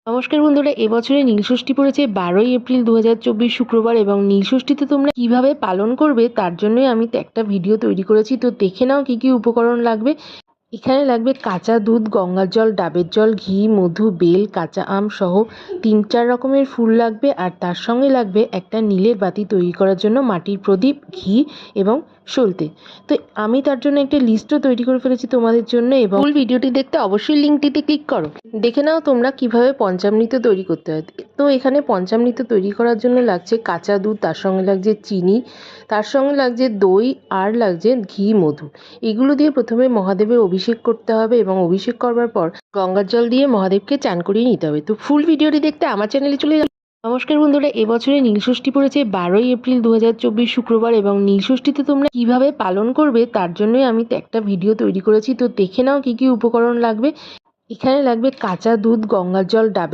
নমস্কার বন্ধুরা, এবছরে নীলষষ্ঠী পড়েছে 12ই এপ্রিল 2024 শুক্রবার এবং নীলষষ্ঠীতে তোমরা কিভাবে পালন করবে তার জন্যই আমি একটা ভিডিও তৈরি করেছি। তো দেখে নাও কি কি উপকরণ লাগবে। এখানে লাগবে কাঁচা দুধ, গঙ্গার জল, ডাবের জল, ঘি, মধু, বেল, কাঁচা আম সহ 3-4 রকমের ফুল লাগবে। আর তার সঙ্গে লাগবে একটা নীলের বাতি তৈরি করার জন্য মাটির প্রদীপ, ঘি এবং সলতে। তো আমি তার জন্য একটা লিস্টও তৈরি করে ফেলেছি তোমাদের জন্য, এবং ফুল ভিডিওটি দেখতে অবশ্যই লিঙ্কটিতে ক্লিক করো। দেখে নাও তোমরা কিভাবে পঞ্চামৃত তৈরি করতে হয়। তো এখানে পঞ্চামৃত তৈরি করার জন্য লাগছে কাঁচা দুধ, তার সঙ্গে লাগছে চিনি, তার সঙ্গে লাগছে দই, আর লাগছে ঘি, মধু। এগুলো দিয়ে প্রথমে মহাদেবের অভিষেক করতে হবে এবং অভিষেক করবার পর গঙ্গার জল দিয়ে মহাদেবকে চান করিয়ে নিতে হবে। তো ফুল ভিডিওটি দেখতে আমার চ্যানেলে চলে যাবে। নমস্কার বন্ধুরা, এবছরে নীলষষ্ঠী পড়েছে 12ই এপ্রিল 2024 শুক্রবার এবং নীলষষ্ঠীতে তোমরা কিভাবে পালন করবে তার জন্যই আমি একটা ভিডিও তৈরি করেছি। তো দেখে নাও কি কি উপকরণ লাগবে। এখানে লাগবে কাঁচা দুধ, গঙ্গার জল, ডাবের